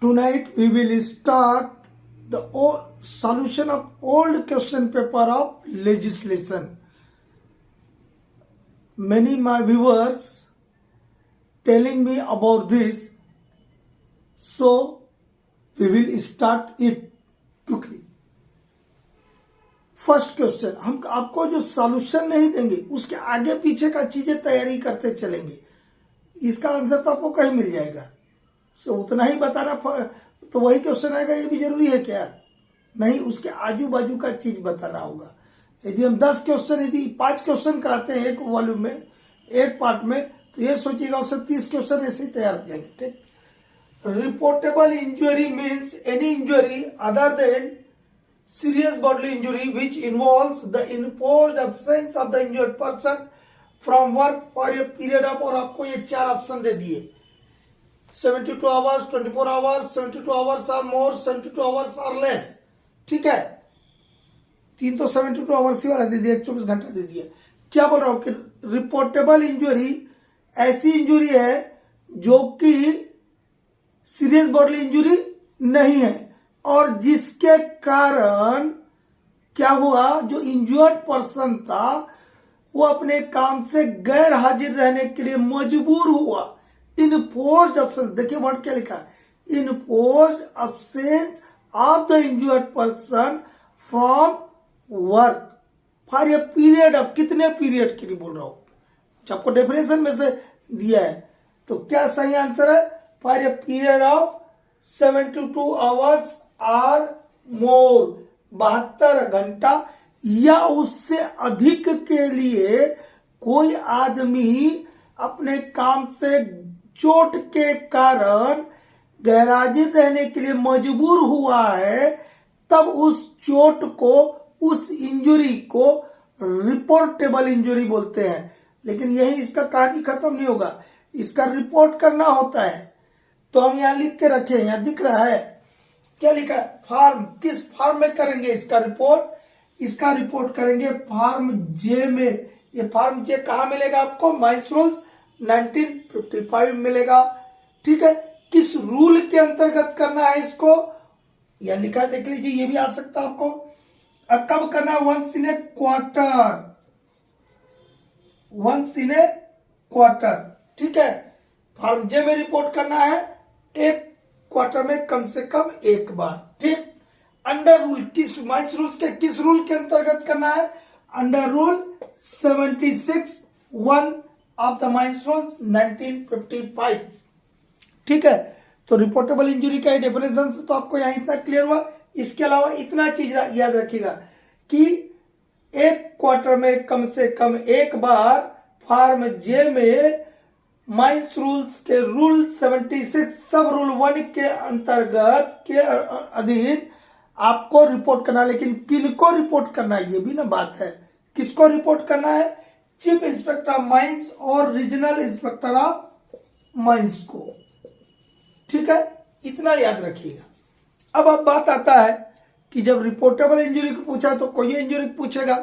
Tonight we will start the solution of old question paper of legislation. Many my viewers telling me about this, so we will start it quickly. First question, हम आपको जो solution नहीं देंगे उसके आगे पीछे का चीजें तैयारी करते चलेंगे. इसका आंसर तो आपको कहीं मिल जाएगा. सो उतना ही बताना तो वही क्वेश्चन आएगा, ये भी जरूरी है क्या? नहीं, उसके आजू बाजू का चीज बताना होगा. यदि हम 10 क्वेश्चन, यदि 5 क्वेश्चन कराते हैं एक वॉल्यूम में, एक पार्ट में, तो ये सोचिएगा उससे 30 क्वेश्चन ऐसे ही तैयार हो जाएंगे. ठीक. Reportable injury means any injury other than serious bodily injury which involves the imposed absence of the injured person from work for a period of, और आपको ये 4 ऑप्शन दे दिए, 72 आवर्स, 24 आवर्स, 72 आवर्स और मोर, 72 आवर्स और लेस. ठीक है, 3 तो 72 hours ही वाला दे दिया, 24 घंटा दे दिया. क्या बोल रहा हूं कि रिपोर्टेबल इंजुरी ऐसी इंजुरी है जो कि सीरियस बॉडली इंजुरी नहीं है और जिसके कारण क्या हुआ, जो इंजर्ड पर्सन था वो अपने काम से गैर हाजिर रहने के लिए मजबूर हुआ. इनफोर्स्ड अब्सेंस, देखिए वर्ड क्या लिखा है, enforced absence of the injured person from work for a period of, कितने पीरियड के लिए बोल रहा हूं, आपको डेफिनेशन में से दिया है. तो क्या सही आंसर है? For a period of 72 hours or more, 72 घंटा या उससे अधिक के लिए कोई आदमी अपने काम से चोट के कारण गैरहाजिर रहने के लिए मजबूर हुआ है, तब उस चोट को, उस इंजुरी को रिपोर्टेबल इंजुरी बोलते हैं. लेकिन यही इसका कहानी खत्म नहीं होगा, इसका रिपोर्ट करना होता है. तो हम यहां लिख के रखे, यहां दिख रहा है क्या लिखा है, फॉर्म. किस फॉर्म में करेंगे इसका रिपोर्ट? इसका रिपोर्ट करेंगे फॉर्म जे में. ये फॉर्म जे कहां मिलेगा आपको? माइंस रूल्स 1955 मिलेगा. ठीक है, किस रूल के अंतर्गत करना है इसको, यह लिखा है, देख लीजिए, ये भी आ सकता है आपको. कब करना है? Once in a quarter, once in a quarter. ठीक है, फॉर्म जे में रिपोर्ट करना है एक क्वार्टर में कम से कम एक बार. ठीक. अंडर रूल, किस माइंस रूल्स के, किस रूल के अंतर्गत करना है? Under rule 76(1) of the mines rules 1955. ठीक है, तो रिपोर्टेबल इंजुरी का डेफिनेशन से तो आपको यहां इतना क्लियर हुआ. इसके अलावा इतना चीज याद रखिएगा कि एक क्वार्टर में कम से कम एक बार फॉर्म जे में माइंस रूल्स के रूल 76 सब रूल 1 के अंतर्गत के अधीन आपको रिपोर्ट करना. लेकिन किनको रिपोर्ट करना है ये भी ना बात है. किसको रिपोर्ट करना है? चीफ इंस्पेक्टर ऑफ माइंस और रीजनल इंस्पेक्टर ऑफ माइंस को. ठीक है, इतना याद रखिएगा. अब बात आता है कि जब रिपोर्टेबल इंजुरी को पूछा तो कोई इंजुरी पूछेगा,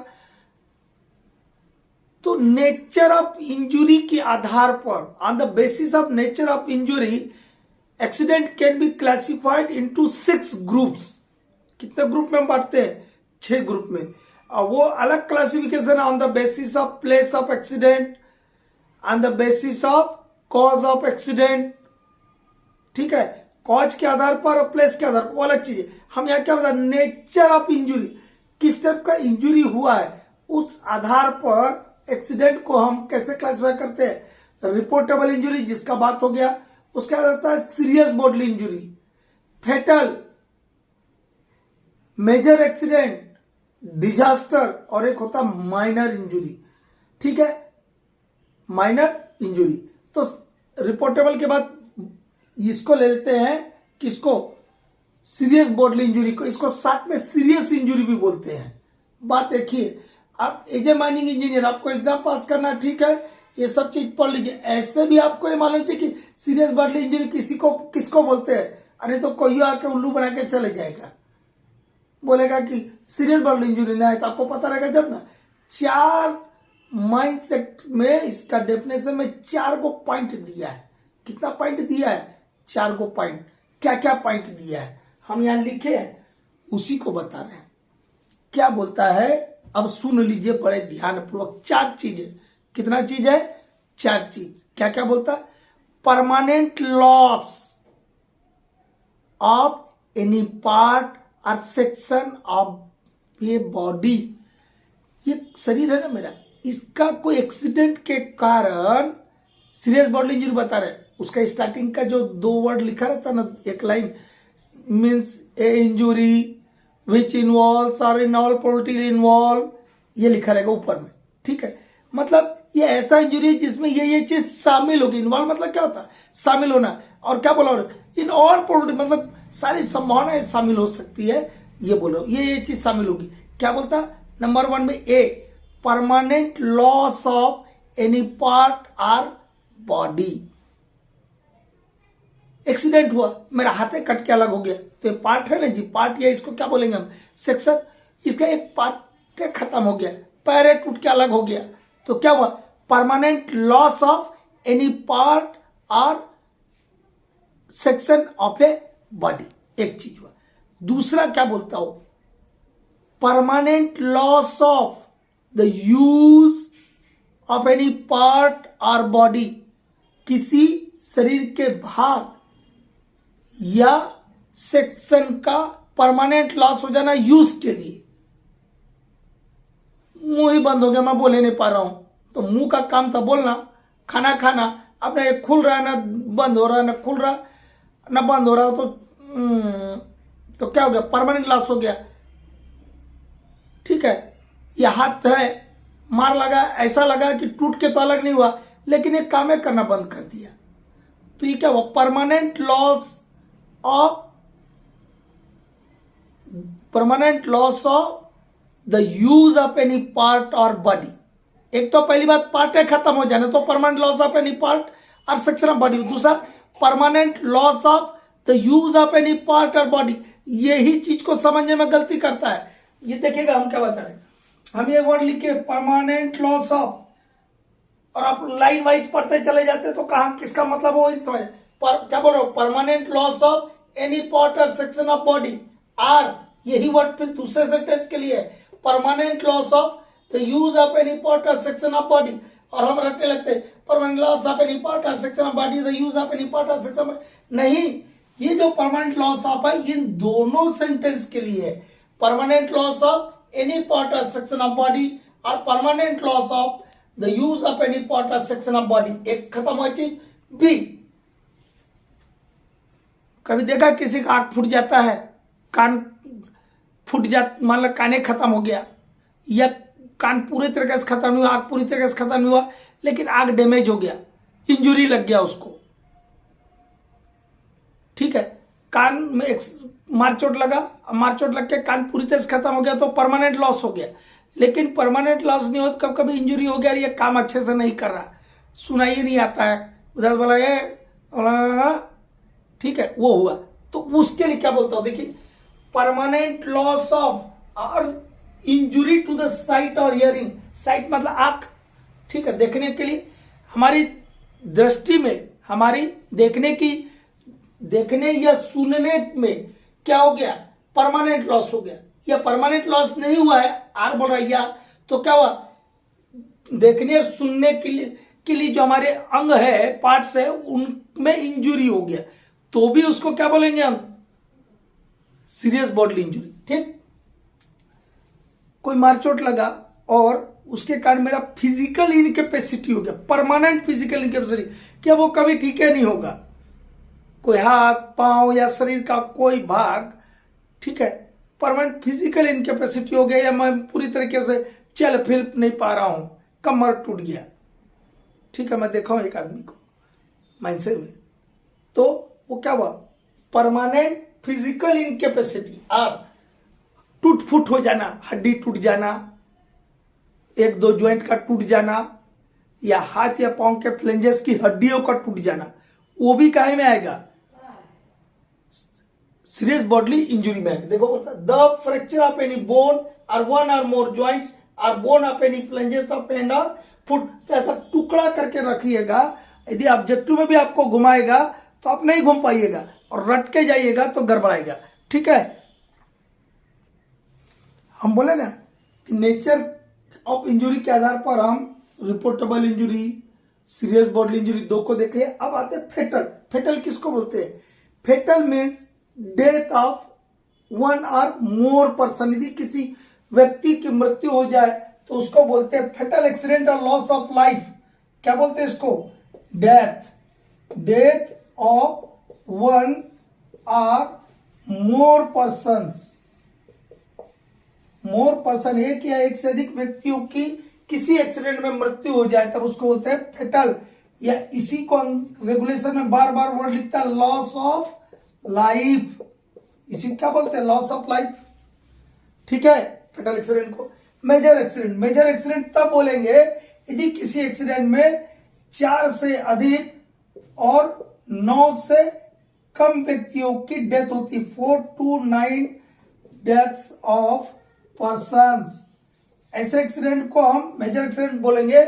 तो नेचर ऑफ इंजुरी के आधार पर, on the basis of nature of injury, accident can be classified into 6 groups. कितने ग्रुप में हम बांटते हैं? 6 ग्रुप में. और वो अलग classification on the basis of place of accident, on the basis of cause of accident. ठीक है, कॉज के आधार पर और प्लेस के आधार पर, वो अलग चीज है. हम यहाँ क्या बता, नेचर ऑफ इंजुरी, किस टाइप का इंजुरी हुआ है, उस आधार पर एक्सीडेंट को हम कैसे क्लासिफाई करते हैं. रिपोर्टेबल इंजुरी जिसका बात हो गया, उसके बाद आता है serious bodily injury, fatal, major accident, disaster, और एक होता माइनर इंजुरी. ठीक है, माइनर इंजुरी. तो रिपोर्टेबल के बाद इसको ले लेते हैं, किसको? सीरियस बॉडली इंजुरी को. इसको साथ में सीरियस इंजुरी भी बोलते हैं. बात देखिए, आप एज ए माइनिंग इंजीनियर, आपको एग्जाम पास करना, ठीक है, ये सब चीज पढ़ लीजिए. ऐसे भी आपको ये मालूम चाहिए कि सीरियस बॉडली इंजरी किसको बोलते हैं. अरे तो कोई आके उल्लू बना के चले जाएगा, बोलेगा कि सीरियस बॉडली इंजरी ना है, तो आपको पता रहेगा जब ना. 4 माइंड सेट में इसका डेफिनेशन में 4 को पॉइंट दिया है. कितना पॉइंट दिया है? 4 को पॉइंट. क्या क्या पॉइंट दिया है, हम यहां लिखे हैं, उसी को बता रहे हैं। क्या बोलता है, अब सुन लीजिए बड़े ध्यानपूर्वक। 4 चीजें, कितना चीज है, 4 चीज। क्या क्या बोलता है, permanent loss of any part or section of ये बॉडी, ये शरीर है ना मेरा, इसका कोई एक्सीडेंट के कारण सीरियस बॉडी इंजरी बता रहे हैं। उसका स्टार्टिंग का जो 2 वर्ड लिखा रहता ना, एक line, means A injury which involve और इन ऑल प्रोटीन इन्वॉल्व, ये लिखा रहेगा ऊपर में, ठीक है। मतलब ये ऐसा इंजुरी है जिसमें ये चीज शामिल होगी। इन्वॉल्व मतलब क्या होता है, शामिल होना। और क्या बोला, इन ऑल प्रोटीन मतलब सारी संभावनाएं शामिल हो सकती है, ये बोलो, ये चीज शामिल होगी। क्या बोलता, नंबर 1 में A, permanent loss of any part or body. Accident हुआ, मेरा हाथ कट के अलग हो गया, तो ये पार्ट है ना जी, पार्ट, या इसको क्या बोलेंगे हम, सेक्शन। इसका एक पार्ट खत्म हो गया, पैर टूट के अलग हो गया, तो क्या हुआ, permanent loss of any part or section of a body, एक चीज हुआ। दूसरा क्या बोलता हो, permanent loss of the use of any part और बॉडी, किसी शरीर के भाग या सेक्शन का परमानेंट लॉस हो जाना यूज के लिए। मुंह ही बंद हो गया, मैं बोले नहीं पा रहा हूं, तो मुंह का काम था बोलना, खाना खाना, अब ना ये खुल रहा है ना बंद हो रहा है, ना खुल रहा ना बंद हो रहा हो, तो क्या हो गया, परमानेंट लॉस हो गया, ठीक है। यह हाथ है, मार लगा, ऐसा लगा कि टूट के तो अलग नहीं हुआ, लेकिन ये काम करना बंद कर दिया, तो ये क्या हुआ, permanent loss of the use of any part और बॉडी। एक तो पहली बात पार्ट खत्म हो जाना, तो permanent loss of any part or section of body. दूसरा, permanent loss of the use of any part और बॉडी। यही चीज को समझने में गलती करता है। ये देखिएगा हम क्या बता रहे हैं, हम ये वर्ड लिखे परमानेंट लॉस ऑफ, और आप लाइन वाइज पढ़ते चले जाते तो कहां किसका मतलब हो समझ, क्या बोल रहे हो, permanent loss of any part or section of body, or यही वर्ड फिर दूसरे सेंटेंस के लिए है, permanent loss of the use of any part or section of body. और हम रटने लगते हैं permanent loss of any part or section of body, the use of any part or section of, नहीं, ये जो परमानेंट लॉस ऑफ है इन दोनों सेंटेंस के लिए है। Permanent loss of any part or section of body और permanent loss of the use of any part or section of body, एक खत्म हुआ चीज। बी, कभी देखा किसी का आंख फूट जाता है, कान फूट जा, मान लो काने खत्म हो गया, या कान पूरी तरीके से खत्म नहीं हुआ, आंख पूरी तरीके से खत्म नहीं हुआ, लेकिन आंख डैमेज हो गया, इंजुरी लग गया उसको, ठीक है, कान में एक मारचोट लगा, मारचोट लग के कान पूरी तरह से खत्म हो गया, तो परमानेंट लॉस हो गया। लेकिन परमानेंट लॉस नहीं हो, कब कभी इंजुरी हो गया, ये काम अच्छे से नहीं कर रहा, सुनाई नहीं आता है, उधर बोला ये, ठीक है, वो हुआ, तो उसके लिए क्या बोलता हूं, देखिए, परमानेंट लॉस ऑफ और इंजुरी टू द साइट और हियरिंग। साइट मतलब आंख, ठीक है, देखने के लिए, हमारी दृष्टि में, हमारी देखने या सुनने में क्या हो गया, परमानेंट लॉस हो गया। या परमानेंट लॉस नहीं हुआ है, आर बोल रहा है, या तो क्या हुआ, देखने और सुनने के लिए जो हमारे अंग है, पार्ट्स है, उनमें इंजुरी हो गया, तो भी उसको क्या बोलेंगे हम, सीरियस बॉडी इंजुरी, ठीक। कोई मारचोट लगा और उसके कारण मेरा फिजिकल इनकेपेसिटी हो गया, परमानेंट फिजिकल इनकेपेसिटी, क्या वो कभी ठीक है नहीं होगा, कोई हाथ पांव या शरीर का कोई भाग, ठीक है, परमानेंट फिजिकल इनकेपेसिटी हो गया, या मैं पूरी तरीके से चल फिर नहीं पा रहा हूं, कमर टूट गया, ठीक है, मैं देखा हूं एक आदमी को माइंडसेट में, तो वो क्या हुआ, परमानेंट फिजिकल इनकेपेसिटी, और टूट फूट हो जाना, हड्डी टूट जाना, 1-2 ज्वाइंट का टूट जाना, या हाथ या पांव के फ्लेंजेस की हड्डियों का टूट जाना, वो भी काहे में आएगा, सीरियस बॉडली इंजुरी में आएगा। देखो बोलता, the fracture of any bone और 1 or more ज्वाइंट्स और bone of any flanges of hand और फुट, तो ऐसा टुकड़ा करके रखिएगा, यदि ऑब्जेक्टिव में भी आपको घुमाएगा तो आप नहीं घूम पाइएगा, और रट के जाइएगा तो गड़बड़ाएगा। ठीक है, हम बोले ना कि नेचर ऑफ इंजुरी के आधार पर हम reportable injury, serious body injury दो को देख लिया। अब आते हैं फेटल। फेटल किसको बोलते हैं? Fatal means death of one or more person. यदि किसी व्यक्ति की मृत्यु हो जाए तो उसको बोलते हैं फेटल एक्सीडेंट और लॉस ऑफ लाइफ। क्या बोलते हैं इसको? Death. Death of one or more persons. More person, एक या एक से अधिक व्यक्तियों की किसी एक्सीडेंट में मृत्यु हो जाए तब उसको बोलते हैं फेटल। या इसी को रेगुलेशन में बार बार वर्ड लिखता है लॉस ऑफ लाइफ। इसी क्या बोलते हैं? Loss of life. ठीक है, फेटल एक्सीडेंट को। Major accident. मेजर एक्सीडेंट तब बोलेंगे यदि किसी एक्सीडेंट में 4 से अधिक और 9 से कम व्यक्तियों की डेथ होती। 4 to 9 डेथ्स ऑफ पर्सन्स। ऐसे एक्सीडेंट को हम मेजर एक्सीडेंट बोलेंगे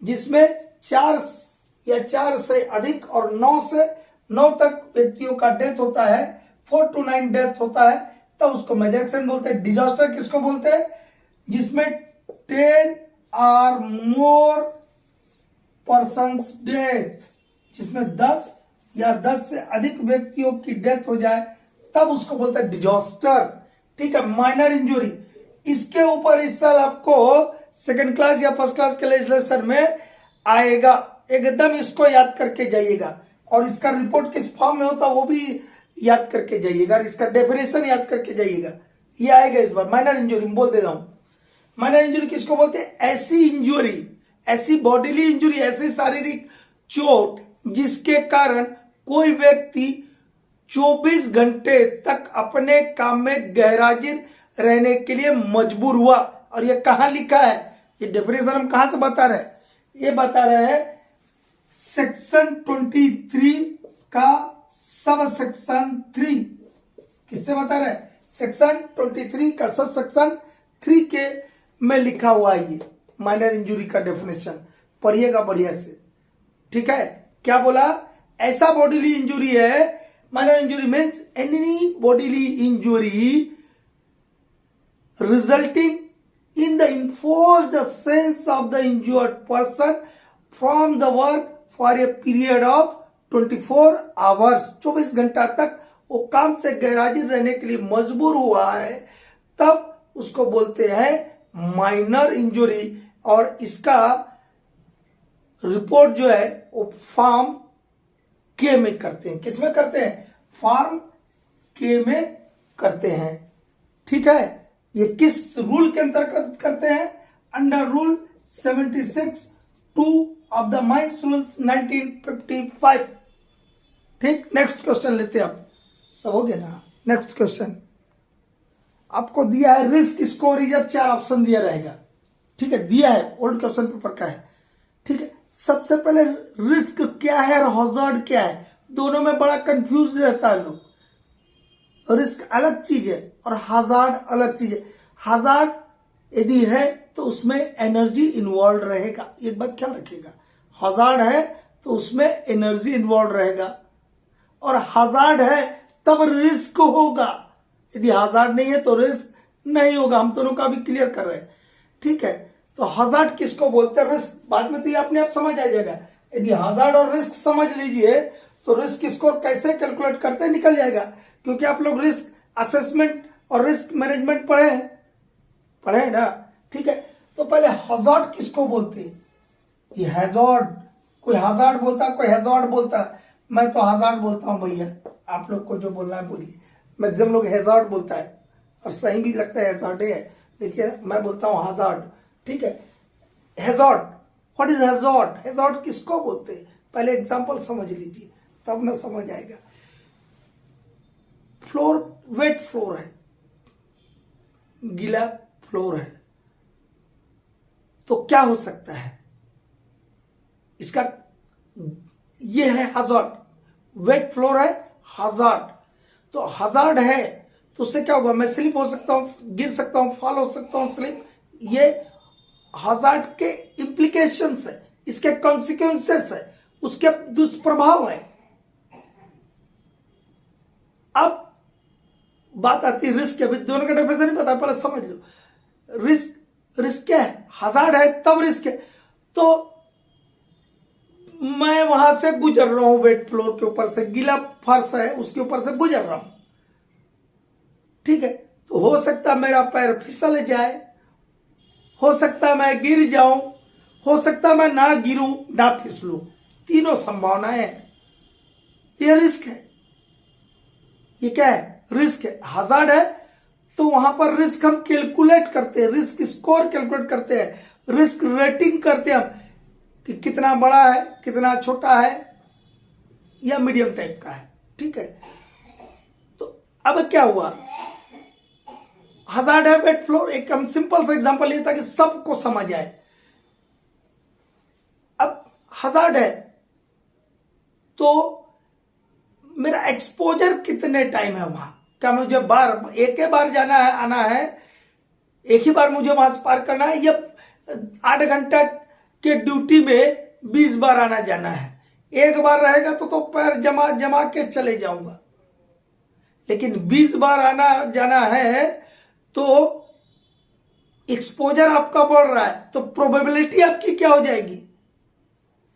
जिसमें 4 से अधिक और 9 तक व्यक्तियों का डेथ होता है, 4 to 9 डेथ होता है, तब उसको मेजर एक्सीडेंट बोलते हैं। डिजास्टर किसको बोलते हैं? जिसमें 10 और मोर पर्सन्स डेथ, जिसमें 10 या 10 से अधिक व्यक्तियों की डेथ हो जाए तब उसको बोलते हैं डिजास्टर। ठीक है, माइनर इंजुरी। इसके ऊपर इस साल आपको सेकंड क्लास या फर्स्ट क्लास के लेजिस्लेशन में आएगा, एकदम इसको याद करके जाइएगा। और इसका रिपोर्ट किस फॉर्म में होता है वो भी याद करके जाइएगा, इसका डेफिनेशन याद करके जाइएगा। ये आएगा इस बार। माइनर इंजुरी बोल दे रहा हूं। माइनर इंजुरी किसको बोलते हैं? ऐसी इंजुरी, ऐसी बॉडीली इंजुरी, ऐसी शारीरिक चोट जिसके कारण कोई व्यक्ति 24 घंटे तक अपने काम में गैरहाजिर रहने के लिए मजबूर हुआ। और ये कहां लिखा है? ये डेफिनेशन हम कहां से बता रहे हैं? ये बता रहे हैं सेक्शन 23 का सब सेक्शन 3। किससे बता रहे हैं? सेक्शन 23 का सब सेक्शन 3 के में लिखा हुआ है ये माइनर इंजुरी का डेफिनेशन। पढ़िएगा बढ़िया से। ठीक है, क्या बोला? ऐसा बॉडीली इंजुरी है। Minor injury means any bodily injury resulting in the enforced absence of the injured person from the work for a period of 24 hours। 24 घंटा तक वो काम से गैरहाजिर रहने के लिए मजबूर हुआ है तब उसको बोलते हैं माइनर इंजुरी। और इसका रिपोर्ट जो है वो फॉर्म के में करते हैं। किसमें करते हैं? फॉर्म के में करते हैं। ठीक है, ये किस रूल के अंतर्गत करते हैं? Under rule 76(2) of the mines rules 1955। ठीक, नेक्स्ट क्वेश्चन लेते हैं। आप सब हो गया ना? नेक्स्ट क्वेश्चन आपको दिया है रिस्क स्कोर रिजर्व, 4 ऑप्शन दिया रहेगा। ठीक है, दिया है, ओल्ड क्वेश्चन पेपर का है। ठीक है, सबसे पहले रिस्क क्या है और हजार्ड क्या है, दोनों में बड़ा कंफ्यूज रहता है लोग। रिस्क अलग चीज है और हजार्ड अलग चीज है। हजार्ड यदि है तो उसमें एनर्जी इन्वॉल्व रहेगा, एक बात ख्याल रखिएगा। हजार्ड है तो उसमें एनर्जी इन्वॉल्व रहेगा, और हजार्ड है तब रिस्क होगा। यदि हजार्ड नहीं है तो रिस्क नहीं होगा। हम दोनों का भी क्लियर कर रहे हैं। ठीक है, तो हजार्ड किसको बोलते हैं? रिस्क बाद में तो ये अपने आप समझ आ जाएगा। यदि हजार्ड और रिस्क समझ लीजिए तो रिस्क स्कोर कैसे कैलकुलेट करते हैं निकल जाएगा, क्योंकि आप लोग रिस्क असेसमेंट और रिस्क मैनेजमेंट पढ़े हैं ना। ठीक है, तो पहले हजार्ड किसको बोलते हैं? ये हैजार्ड, कोई हजार्ड बोलता है, कोई हैजार्ड बोलता है। मैं तो हजार्ड बोलता हूं भैया, आप लोग को जो बोलना है बोलिए। मैक्सिमम लोग हैजार्ड बोलता है और सही भी लगता है, हैजार्ड है, लेकिन मैं बोलता हूं हजार्ड। ठीक है, hazard, what is hazard? Hazard किसको बोलते हैं? पहले एग्जांपल समझ लीजिए तब ना समझ आएगा। फ्लोर वेट फ्लोर है, गीला फ्लोर है, तो क्या हो सकता है? इसका ये है हजार्ड। वेट फ्लोर है, हजार्ड। तो हजार्ड है तो उससे क्या होगा? मैं स्लिप हो सकता हूं, गिर सकता हूं, फॉल हो सकता हूं, स्लिप। ये हजार्ड के इंप्लीकेशंस है, इसके कॉन्सिक्वेंसेस है, उसके दुष्प्रभाव है। बात आती है रिस्क, अभी दोनों का डेफिनेशन नहीं पता, पहले समझ लो। रिस्क क्या है? हजार्ड है तब रिस्क है। तो मैं वहां से गुजर रहा हूं, वेट फ्लोर के ऊपर से, गीला फर्श है उसके ऊपर से गुजर रहा हूं, ठीक है। तो हो सकता है मेरा पैर फिसल जाए, हो सकता है मैं गिर जाऊं, हो सकता है मैं ना गिरूं ना फिसलूं, तीनों संभावनाएं हैं। ये रिस्क है। ये क्या है? रिस्क है। हजार्ड है तो वहां पर रिस्क हम कैलकुलेट करते हैं, रिस्क स्कोर कैलकुलेट करते हैं, रिस्क रेटिंग करते हैं हम कि कितना बड़ा है, कितना छोटा है या मीडियम टाइप का है, ठीक है। तो अब क्या हुआ? हजार्ड है, वेट फ्लोर, एक हम सिंपल सा एग्जांपल लिए ताकि सबको समझ आए। अब हजार्ड है तो मेरा एक्सपोजर कितने टाइम है वहां? क्या मुझे एक ही बार जाना है, आना है, एक ही बार मुझे वहां से पार करना है, या 8 घंटा के ड्यूटी में 20 बार आना जाना है? एक बार रहेगा तो पैर जमा जमा के चले जाऊंगा, लेकिन 20 बार आना जाना है तो एक्सपोजर आपका बढ़ रहा है, तो प्रोबेबिलिटी आपकी क्या हो जाएगी?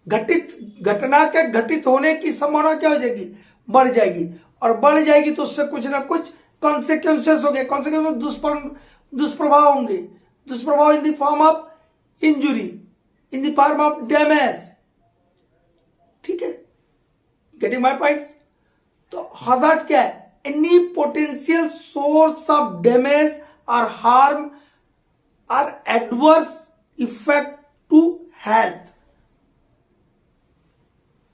घटना के घटित होने की संभावना क्या हो जाएगी? बढ़ जाएगी। और बढ़ जाएगी तो उससे कुछ ना कुछ कॉन्सिक्वेंसेस होंगे, कॉन्सिक्वेंस दुष्प्रभाव होंगे, दुष्प्रभाव in the form of injury, in the form of damage, ठीक है। Getting my point? तो हजार्ड क्या है? Any potential source of damage और हार्म और एडवर्स इफेक्ट टू हेल्थ।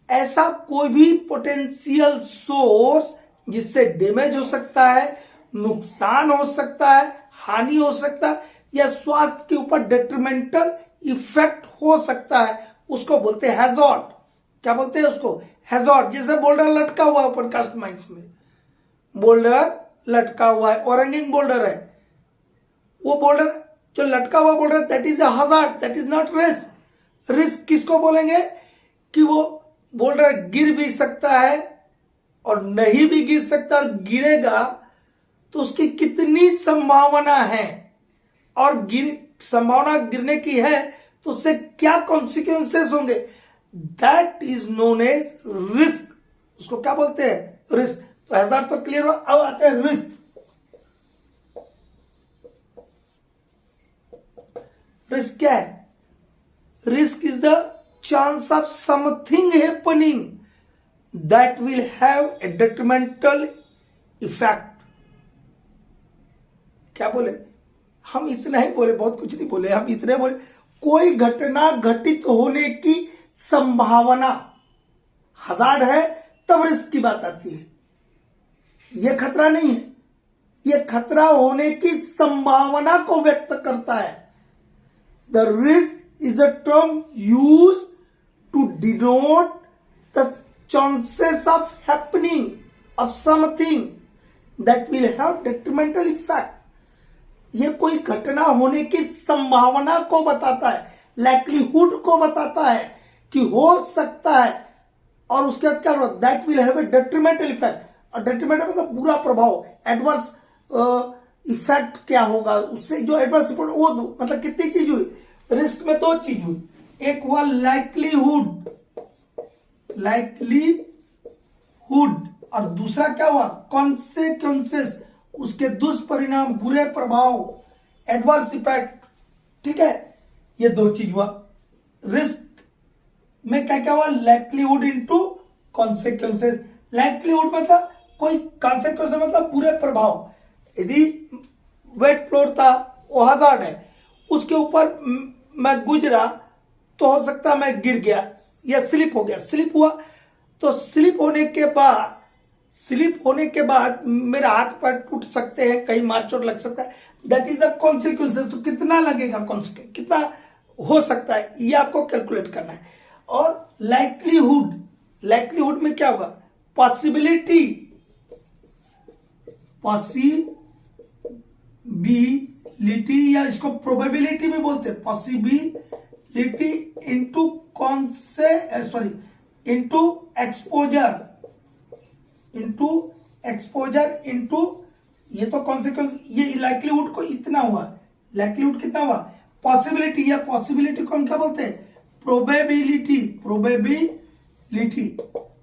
ऐसा कोई भी पोटेंशियल सोर्स जिससे डैमेज हो सकता है, नुकसान हो सकता है, हानि हो सकता है, या स्वास्थ्य के ऊपर डेट्रीमेंटल इफेक्ट हो सकता है, उसको बोलते हैं हैजार्ड। क्या बोलते हैं उसको? हैजार्ड। जैसे बोल्डर लटका हुआ है ऊपर कास्ट माइंस में, बोल्डर लटका हुआ है, और हैंगिंग बोल्डर है, वो बोल्डर जो लटका हुआ boulder, that is a hazard, that is not risk. Risk किसको बोलेंगे? कि वो बोल्डर गिर भी सकता है और नहीं भी गिर सकता, और गिरेगा तो उसकी कितनी संभावना है, और संभावना गिरने की है तो उससे क्या कॉन्सिक्वेंसेस होंगे, that is known as risk. उसको क्या बोलते हैं? रिस्क। तो हैजार्ड तो क्लियर हुआ, अब आते हैं रिस्क। रिस्क क्या है? Risk is the chance of something happening that will have a detrimental effect। क्या बोले हम? इतना ही बोले, बहुत कुछ नहीं बोले हम, इतने बोले कोई घटना घटित होने की संभावना। हजार्ड है तब रिस्क की बात आती है। यह खतरा नहीं है, यह खतरा होने की संभावना को व्यक्त करता है। The risk is the term use to denote the chances of happening of something that will have detrimental effect। ये कोई घटना होने की संभावना को बताता है, लाइक्लीहुड को बताता है कि हो सकता है, और उसके बाद क्या होगा? That will have a detrimental effect. और डेट्रीमेंटल मतलब बुरा प्रभाव, एडवर्स इफेक्ट क्या होगा उससे, जो एडवर्स इफेक्ट, वो मतलब कितनी चीज हुई? रिस्क में 2 चीज हुई, एक हुआ लाइक्लीहुड, और दूसरा क्या हुआ? कॉन्सिक्वेंसेस, उसके दुष्परिणाम, बुरे प्रभाव, एडवर्स इफेक्ट, ठीक है। ये 2 चीज हुआ। रिस्क में क्या क्या हुआ? Likelihood into consequences. लाइक्लीहुड मतलब कोई, कॉन्सिक्वेंस मतलब बुरे प्रभाव। यदि वेट फ्लोर था, वो हजार्ड है, उसके ऊपर मैं गुजरा तो हो सकता है मैं गिर गया या स्लिप हो गया। स्लिप हुआ तो स्लिप होने के बाद मेरा हाथ पैर टूट सकते हैं, कहीं मार चोट लग सकता है, दैट इज द कॉन्सिक्वेंसेस। तो कितना लगेगा, कितना हो सकता है, ये आपको कैलकुलेट करना है। और लाइक्लीहुड में क्या होगा? पॉसिबिलिटी या इसको प्रोबेबिलिटी में बोलते हैं, पॉसिबिलिटी इंटू एक्सपोजर इंटू ये तो कॉन्सिक्वेंस, ये लाइक्लीहुड को इतना हुआ, लाइक्लीहुड कितना हुआ, पॉसिबिलिटी, या पॉसिबिलिटी को हम क्या बोलते हैं, प्रोबेबिलिटी,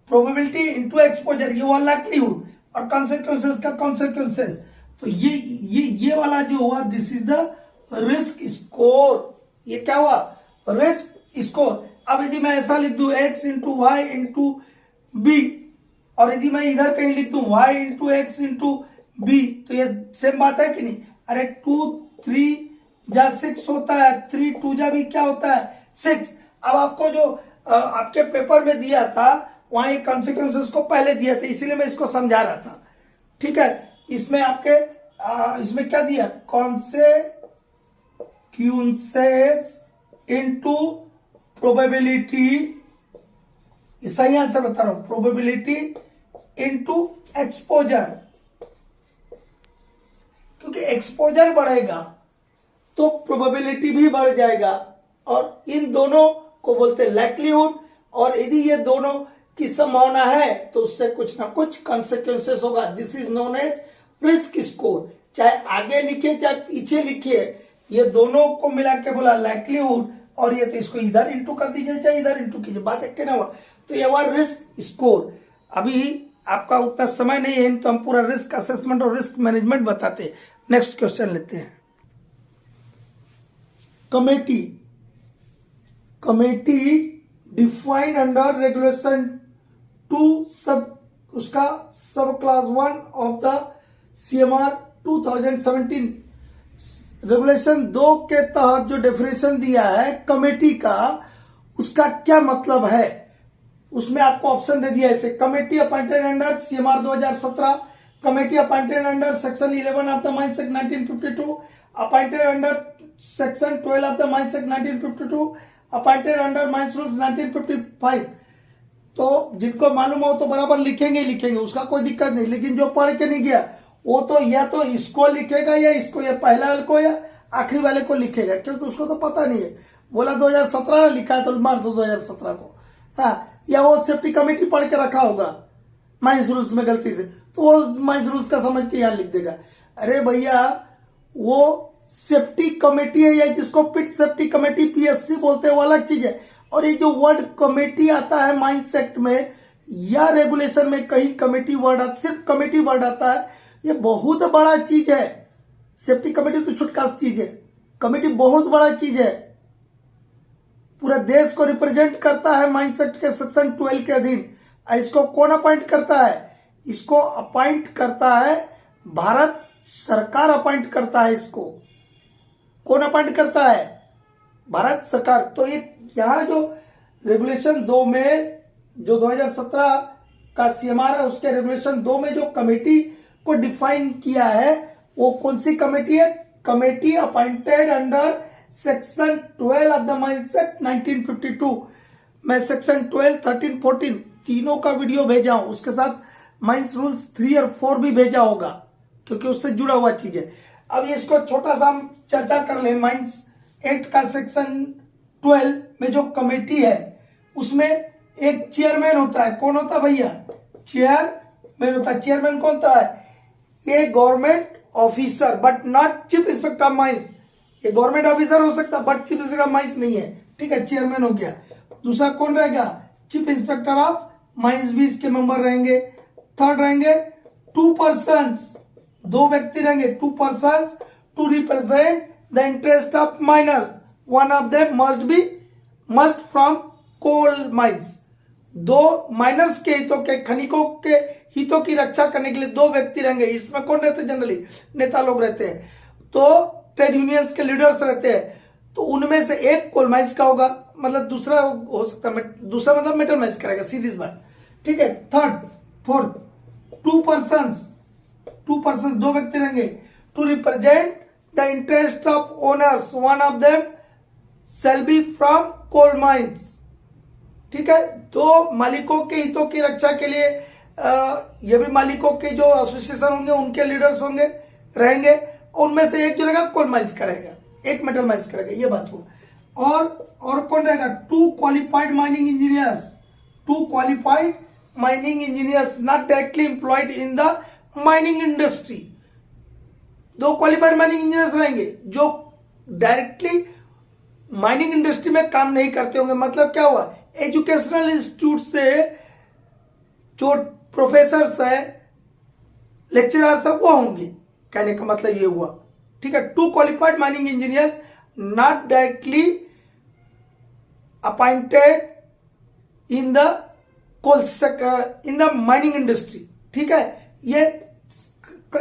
प्रोबेबिलिटी इनटू एक्सपोजर, ये हुआ लाइक्लीहुड, और कॉन्सिक्वेंसेस का कॉन्सिक्वेंसेस, तो ये वाला जो हुआ, this is the risk score. ये क्या हुआ, रिस्क स्कोर। अब यदि मैं ऐसा लिख दूं x into Y into B, और यदि मैं इधर कहीं लिख दूं y into X into B, तो ये सेम बात है कि नहीं। अरे 2 3 जा 6 होता है, 3 2 जा भी क्या होता है 6। अब आपको जो आपके पेपर में दिया था वहां ये कॉन्सिक्वेंसेस को पहले दिया था, इसीलिए मैं इसको समझा रहा था। ठीक है, इसमें आपके इसमें क्या दिया, कॉन्सिक्वेंसेस इनटू प्रोबेबिलिटी, सही आंसर बता रहा हूं, प्रोबेबिलिटी इनटू एक्सपोजर, क्योंकि एक्सपोजर बढ़ेगा तो प्रोबेबिलिटी भी बढ़ जाएगा, और इन दोनों को बोलते हैं लाइक्लीहुड, और यदि ये दोनों की संभावना है तो उससे कुछ ना कुछ कॉन्सिक्वेंसेस होगा। This is known as risk score. चाहे आगे लिखिए चाहे पीछे लिखिए, ये दोनों को मिला के बोला लाइक्लीहुड, और ये तो इसको इधर इंटू कर दीजिए चाहे इधर इंटू कीजिए, बात एक ना हुआ। तो ये हुआ रिस्क स्कोर। अभी आपका उतना समय नहीं है तो हम पूरा रिस्क असेसमेंट और रिस्क मैनेजमेंट बताते हैं। नेक्स्ट क्वेश्चन लेते हैं। कमेटी डिफाइंड अंडर रेगुलेशन 2 उसका सब class 1 of the CMR 2017, regulation 2 के तहत जो डेफिनेशन दिया है कमेटी का, उसका क्या मतलब है। उसमें आपको ऑप्शन दे दिया ऐसे, committee appointed under CMR 2017, committee appointed under section 11 of the mines act 1952, appointed under section 12 of the mines act 1952, appointed under mines rules 1955। तो जिनको मालूम हो तो बराबर लिखेंगे ही लिखेंगे, उसका कोई दिक्कत नहीं। लेकिन जो पढ़ के नहीं गया वो तो या तो इसको लिखेगा या इसको, या पहला वाले को या आखिरी वाले को लिखेगा, क्योंकि उसको तो पता नहीं है। बोला 2017 लिखा है तो मार दो 2017 को, हाँ। या वो सेफ्टी कमेटी पढ़ के रखा होगा माइंस रूल्स में गलती से, तो वो माइंस रूल्स का समझ के यहां लिख देगा। अरे भैया वो सेफ्टी कमेटी है, या जिसको पिट सेफ्टी कमेटी PSC बोलते हैं वो अलग चीज है। और ये जो वर्ड कमेटी आता है माइंस एक्ट में या रेगुलेशन में, कहीं कमेटी वर्ड आता, सिर्फ कमेटी वर्ड आता है, ये बहुत बड़ा चीज है। सेफ्टी कमेटी तो छुटका चीज है, कमेटी बहुत बड़ा चीज है, पूरा देश को रिप्रेजेंट करता है माइंस एक्ट के सेक्शन 12 के अधीन। इसको कौन अपॉइंट करता है, इसको अपॉइंट करता है भारत सरकार अपॉइंट करता है। इसको कौन अपॉइंट करता है, भारत सरकार। तो ये यहाँ जो रेगुलेशन 2 में जो 2017 का CMR है, उसके रेगुलेशन 2 में जो कमेटी को डिफाइन किया है वो कौन सी कमेटी है, committee appointed under section 12 of the mines act 1952। मैं सेक्शन 12, 13, 14 तीनों का वीडियो भेजा हूं, उसके साथ माइंस रूल्स 3 और 4 भी भेजा होगा, क्योंकि उससे जुड़ा हुआ चीज है। अब इसको छोटा सा हम चर्चा कर ले। माइंस एक्ट का सेक्शन 12 में जो कमेटी है उसमें एक चेयरमैन होता है। कौन होता है भैया, चेयरमैन होता है। चेयरमैन कौन होता है, ये government officer, but not chief inspector of mines. ये गवर्नमेंट ऑफिसर हो सकता है but chief inspector of mines नहीं है, ठीक है, चेयरमैन हो गया। दूसरा कौन रहेगा, चीफ इंस्पेक्टर ऑफ माइंस भी इसके मेंबर रहेंगे। थर्ड रहेंगे 2 पर्सन्स, 2 व्यक्ति रहेंगे, 2 persons to represent the interest of miners. One of them must from coal mines. 2 miners के हितों के, खनिकों के हितों की रक्षा करने के लिए 2 व्यक्ति रहेंगे। इसमें कौन रहते हैं, जनरली नेता लोग रहते हैं, तो ट्रेड यूनियंस के लीडर्स रहते हैं। तो उनमें से एक कोल माइंस का होगा, मतलब दूसरा हो सकता है, दूसरा मतलब मेटल माइंस करेगा, सीधी सी बात, ठीक है। थर्ड, फोर्थ 2 पर्सन्स, 2 व्यक्ति रहेंगे to represent the interest of owners. One of them shall be from coal mines, ठीक है। 2 मालिकों के हितों की रक्षा के लिए ये भी मालिकों के जो एसोसिएशन होंगे उनके लीडर्स होंगे, रहेंगे। उनमें से एक जो रहेगा कोल माइंस करेगा, एक मेटल माइंस करेगा, ये बात हुआ। और कौन रहेगा, 2 qualified mining engineers, 2 qualified mining engineers not directly employed in the mining industry. 2 qualified mining engineers रहेंगे जो डायरेक्टली माइनिंग इंडस्ट्री में काम नहीं करते होंगे। मतलब क्या हुआ, एजुकेशनल इंस्टीट्यूट से जो प्रोफेसर है, लेक्चरर सब वो होंगे, कहने का मतलब ये हुआ। ठीक है, 2 qualified mining engineers not directly appointed in the in the mining industry. ठीक है,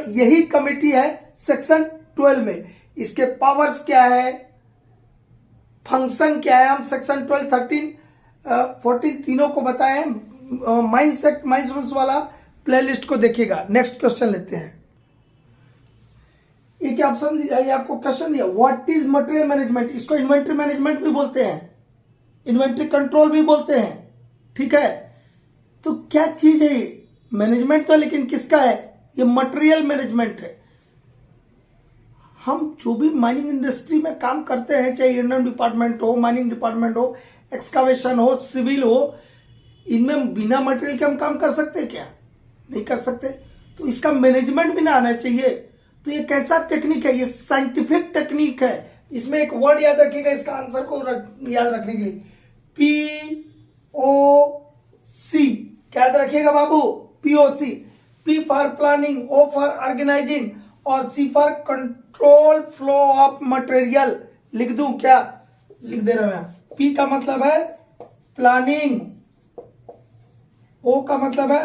यही कमिटी है सेक्शन 12 में। इसके पावर्स क्या है, फंक्शन क्या है, हम सेक्शन 12, 13, 14 तीनों को बताएं। माइंस एक्ट, माइंस रूल्स वाला प्लेलिस्ट को देखिएगा। नेक्स्ट क्वेश्चन लेते हैं। ये क्या ऑप्शन दिया, ये आपको क्वेश्चन दिया, व्हाट इज मटेरियल मैनेजमेंट। इसको इन्वेंट्री मैनेजमेंट भी बोलते हैं, इन्वेंट्री कंट्रोल भी बोलते हैं। ठीक है, तो क्या चीज है ये, मैनेजमेंट तो, लेकिन किसका है, ये मटेरियल मैनेजमेंट है। हम जो भी माइनिंग इंडस्ट्री में काम करते हैं, चाहे इंडन डिपार्टमेंट हो, माइनिंग डिपार्टमेंट हो, एक्सकावेशन हो, सिविल हो, इनमें बिना मटेरियल के हम काम कर सकते हैं क्या, नहीं कर सकते। तो इसका मैनेजमेंट भी ना आना चाहिए। तो ये कैसा टेक्निक है, ये साइंटिफिक टेक्निक है। इसमें एक वर्ड याद रखिएगा इसका आंसर को याद रखने के लिए, POC। क्या याद रखिएगा बाबू, POC। P for planning, O for organising और C for control flow of material. लिख दूं क्या, लिख दे रहा हूं। P का मतलब है प्लानिंग, O का मतलब है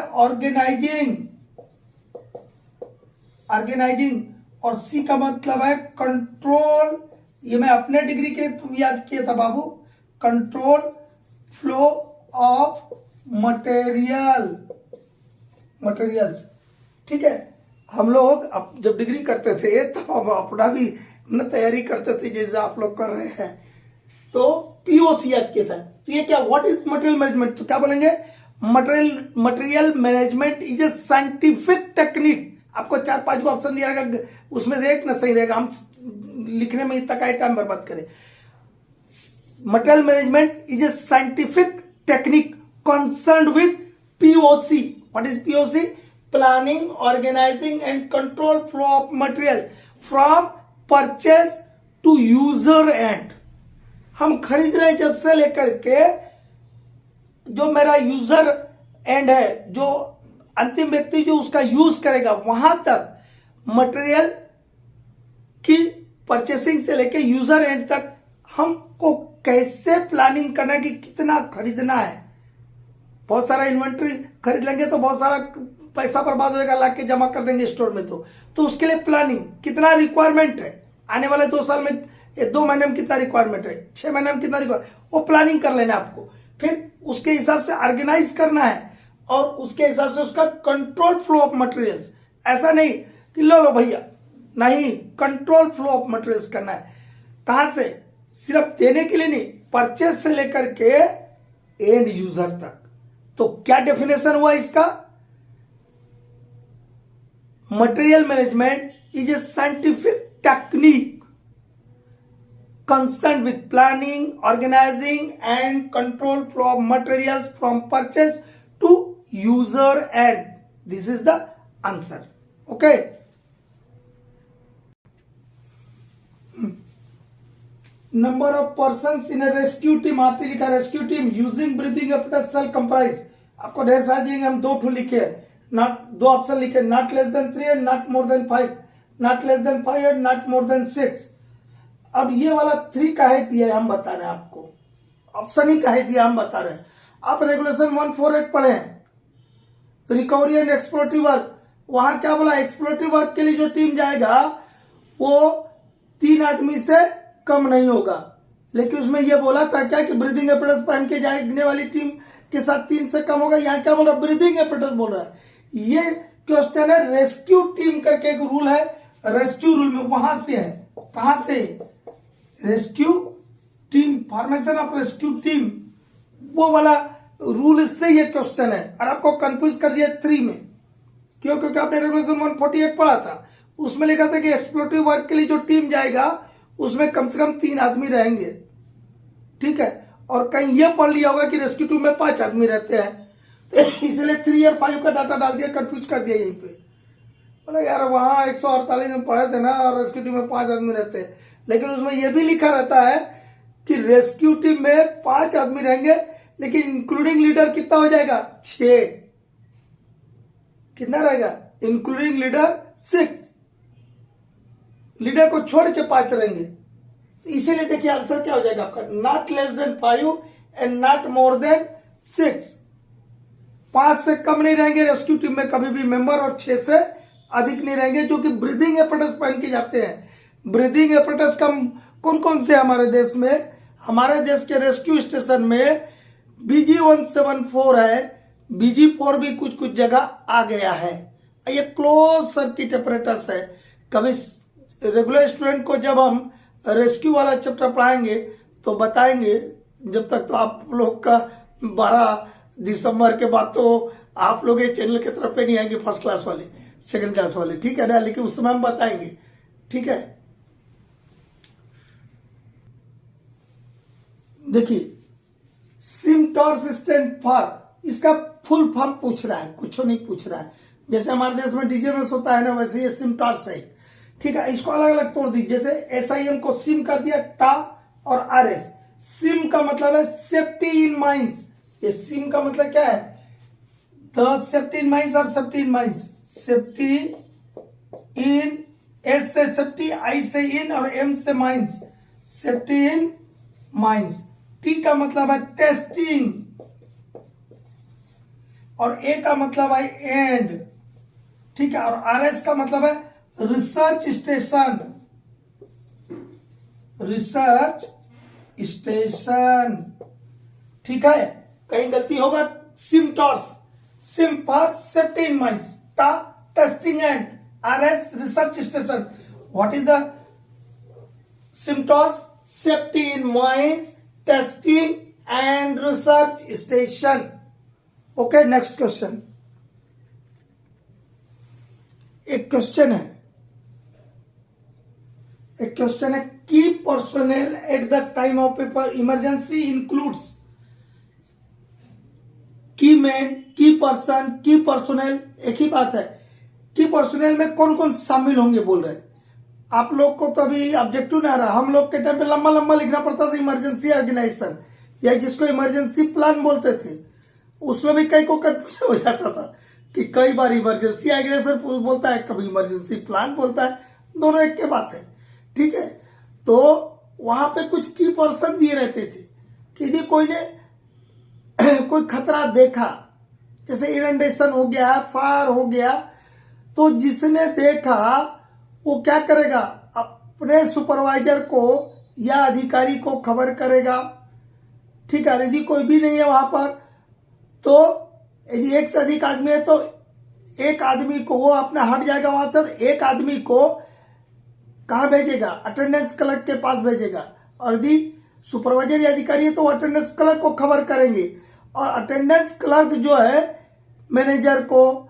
ऑर्गेनाइजिंग और C का मतलब है कंट्रोल। ये मैं अपने डिग्री के लिए याद किया था बाबू, कंट्रोल फ्लो ऑफ मटेरियल्स। ठीक है, हम लोग अब जब डिग्री करते थे तो हम अपना भी न तैयारी करते थे जैसे आप लोग कर रहे हैं। तो POC याद किया था। तो ये क्या, व्हाट इज मटेरियल मैनेजमेंट, तो क्या बोलेंगे, material management is a scientific technique. आपको 4-5 को ऑप्शन दिया रहेगा, उसमें से एक ना सही रहेगा, हम लिखने में इतना का टाइम बर्बाद करें। Material management is a scientific technique concerned with POC। What is POC, planning, organizing and control flow of material from purchase to user end. हम खरीद रहे जब से लेकर के जो मेरा यूजर एंड है, जो अंतिम व्यक्ति जो उसका यूज करेगा, वहां तक मटेरियल की परचेसिंग से लेकर यूजर एंड तक हमको कैसे प्लानिंग करना है कि कितना खरीदना है। बहुत सारा इन्वेंट्री खरीद लेंगे तो बहुत सारा पैसा बर्बाद होगा, ला के जमा कर देंगे स्टोर में। तो उसके लिए प्लानिंग कितना रिक्वायरमेंट है, आने वाले 2 साल में, 2 महीने में कितना रिक्वायरमेंट है, 6 महीने में कितना रिक्वायरमेंट, वो प्लानिंग कर लेना आपको। फिर उसके हिसाब से ऑर्गेनाइज करना है और उसके हिसाब से उसका कंट्रोल फ्लो ऑफ मटेरियल्स। ऐसा नहीं कि लो भैया, नहीं, कंट्रोल फ्लो ऑफ मटेरियल्स करना है। कहां से, सिर्फ देने के लिए नहीं, परचेज से लेकर के एंड यूजर तक। तो क्या डेफिनेशन हुआ इसका, material management is a scientific technique concerned with planning, organizing and control flow of materials from purchase to user end. This is the answer. Okay. Number of persons in a rescue team, आपने लिखा rescue team using breathing apparatus shall comprise। आपको ढेर सारे दिएंगे, हम 2 ठो लिखे, not 2 option लिखे, not less than 3 and not more than 5, not less than 5 and not more than 6। अब ये वाला 3 काहे दिया है हम बता रहे हैं आपको, ऑप्शन ही काहे दिया हम बता रहे हैं। आप रेगुलेशन 148 पढ़े हैं, रिकवरी एंड एक्सप्लोरेटिव वर्क। वहां क्या बोला, एक्सप्लोरेटिव वर्क के लिए जो टीम जाएगा वो 3 आदमी से कम नहीं होगा। लेकिन उसमें यह बोला था क्या कि ब्रीदिंग एपरेटस पहन के जाने वाली टीम के साथ 3 से कम होगा। यहाँ क्या बोल रहा है, ब्रीदिंग एपरेटस बोल रहा है। ये क्वेश्चन है रेस्क्यू टीम करके एक रूल है, रेस्क्यू रूल में वहां से है। कहां से, rescue team, formation of rescue team, वो वाला रूल से ये क्वेश्चन है। और आपको कंफ्यूज कर दिया 3 में, क्यों, क्योंकि आपने रेगुलेशन 148 पढ़ा था, उसमें लिखा था कि एक्सप्लोरेटिव वर्क के लिए जो टीम जाएगा उसमें कम से कम 3 आदमी रहेंगे। ठीक है, और कहीं यह पढ़ लिया होगा कि रेस्क्यू टीम में 5 आदमी रहते हैं, तो इसलिए 3 और 5 का डाटा डाल दिया, कंफ्यूज कर दिया यहीं पे। बोला यार वहां 148 में पढ़े थे ना, और रेस्क्यू टीम में 5 आदमी रहते हैं, लेकिन उसमें यह भी लिखा रहता है कि रेस्क्यू टीम में 5 आदमी रहेंगे, लेकिन इंक्लूडिंग लीडर कितना हो जाएगा? 6। कितना रहेगा? इंक्लूडिंग लीडर 6, लीडर को छोड़ के 5 रहेंगे। इसीलिए देखिए आंसर क्या हो जाएगा आपका, not less than 5 and not more than 6। 5 से कम नहीं रहेंगे रेस्क्यू टीम में कभी भी मेंबर, और 6 से अधिक नहीं रहेंगे, जो कि ब्रीदिंग एपरेटस पहन के जाते हैं। ब्रीदिंग एपरेटस कौन कौन से हमारे देश में? हमारे देश के रेस्क्यू स्टेशन में BG-174 है, BG-4 भी कुछ कुछ जगह आ गया है। ये क्लोज सर्किट एपरेटस है। कभी रेगुलर स्टूडेंट को जब हम रेस्क्यू वाला चैप्टर पढ़ाएंगे तो बताएंगे, जब तक तो आप लोग का 12 दिसंबर के बाद तो आप लोग ये चैनल की तरफ पे नहीं आएंगे, फर्स्ट क्लास वाले, सेकंड क्लास वाले, ठीक है ना, लेकिन उस समय हम बताएंगे, ठीक है। देखिए सिमटॉर्स स्टैंड फॉर, इसका फुल फॉर्म पूछ रहा है, कुछ नहीं पूछ रहा है। जैसे हमारे देश में डीजेमएस होता है ना, वैसे ये सिमटॉर्स है, ठीक है। इसको अलग अलग तोड़ दी, जैसे SIM को सिम कर दिया, टा और RS। सिम का मतलब है सेफ्टी इन माइंस। ये सिम का मतलब क्या है? द सेफ्टी इन माइंस और safety in mines. Safety in, S से सेफ्टी, I से इन और M से mines, safety in mines. T का मतलब है टेस्टिंग, और A का मतलब है एंड, ठीक है। और RS का मतलब है रिसर्च स्टेशन, रिसर्च स्टेशन, ठीक है। कहीं गलती होगा, SIMTARS, sim for safety in mines, टा testing and, RS research station. What is the SIMTARS? Safety in mines, testing and research station. Okay, next question. एक क्वेश्चन है की personnel at the time of emergency includes. की man, की person, की personnel एक ही बात है। की पर्सोनेल में कौन कौन शामिल होंगे बोल रहे हैं आप लोग को, तो अभी ऑब्जेक्टिव नहीं आ रहा। हम लोग के टाइम पे लंबा लंबा लिखना पड़ता था इमरजेंसी ऑर्गेनाइजेशन, या जिसको इमरजेंसी प्लान बोलते थे। उसमें भी कई को कंफ्यूजन हो जाता था कि कई बार इमरजेंसी ऑर्गेनाइजेशन बोलता है, कभी इमरजेंसी प्लान बोलता है, दोनों एक के बात है, ठीक है। तो वहां पे कुछ की पर्सन दिए रहते थे कि यदि कोई ने कोई खतरा देखा, जैसे इनंडेशन हो गया, फायर हो गया, तो जिसने देखा वो क्या करेगा? अपने सुपरवाइजर को या अधिकारी को खबर करेगा, ठीक है। यदि कोई भी नहीं है वहां पर, तो यदि एक से अधिक आदमी है तो एक आदमी को वो अपना हट जाएगा वहां से, एक आदमी को कहां भेजेगा? अटेंडेंस क्लर्क के पास भेजेगा। और यदि सुपरवाइजर या अधिकारी है तो अटेंडेंस क्लर्क को खबर करेंगे, और अटेंडेंस क्लर्क जो है मैनेजर को,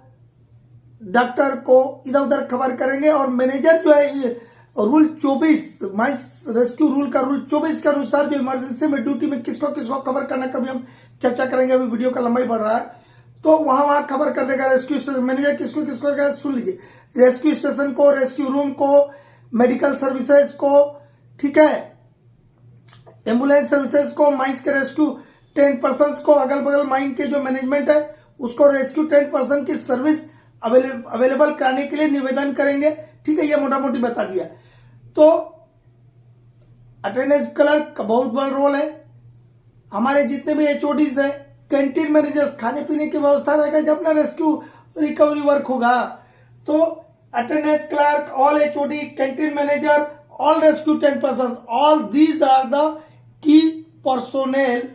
डॉक्टर को इधर उधर खबर करेंगे। और मैनेजर जो है रूल 24 माइस रेस्क्यू रूल का रूल 24 के अनुसार जो इमरजेंसी में ड्यूटी में किसको किसको खबर करना, कभी हम चर्चा करेंगे, अभी वीडियो का लंबाई बढ़ रहा है, तो वहां खबर कर देगा। रेस्क्यू स्टेशन मैनेजर किसको किसको करेगा, सुन लीजिए। रेस्क्यू स्टेशन को, रेस्क्यू रूम को, मेडिकल सर्विसेज को, ठीक है, एम्बुलेंस सर्विसेज को, माइंस के रेस्क्यू 10 पर्सन को, अगल बगल माइन के जो मैनेजमेंट है उसको रेस्क्यू 10 पर्सन की सर्विस अवेलेबल कराने के लिए निवेदन करेंगे, ठीक है। ये मोटा मोटी बता दिया। तो अटेंडेंस क्लर्क का बहुत बड़ा रोल है। हमारे जितने भी HODs है, कैंटीन मैनेजर्स, खाने पीने की व्यवस्था रहेगा जब ना रेस्क्यू रिकवरी वर्क होगा। तो attendance clerk, all HOD, canteen manager, all rescue 10 person, all these are the key personnel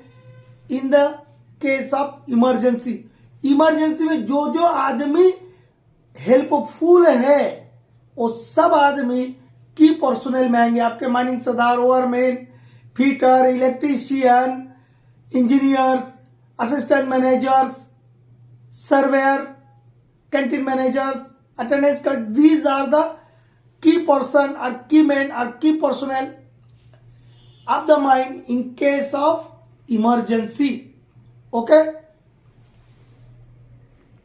in the case of emergency. Emergency में जो जो आदमी हेल्पफुल है वो सब आदमी की पर्सोनेल में आएंगे। आपके mining sardar, overman, fitter, electrician, engineers, assistant managers, surveyor, canteen managers, attendance clerk, these are the key person और की मैन और key personnel of the mine in case of emergency. Okay.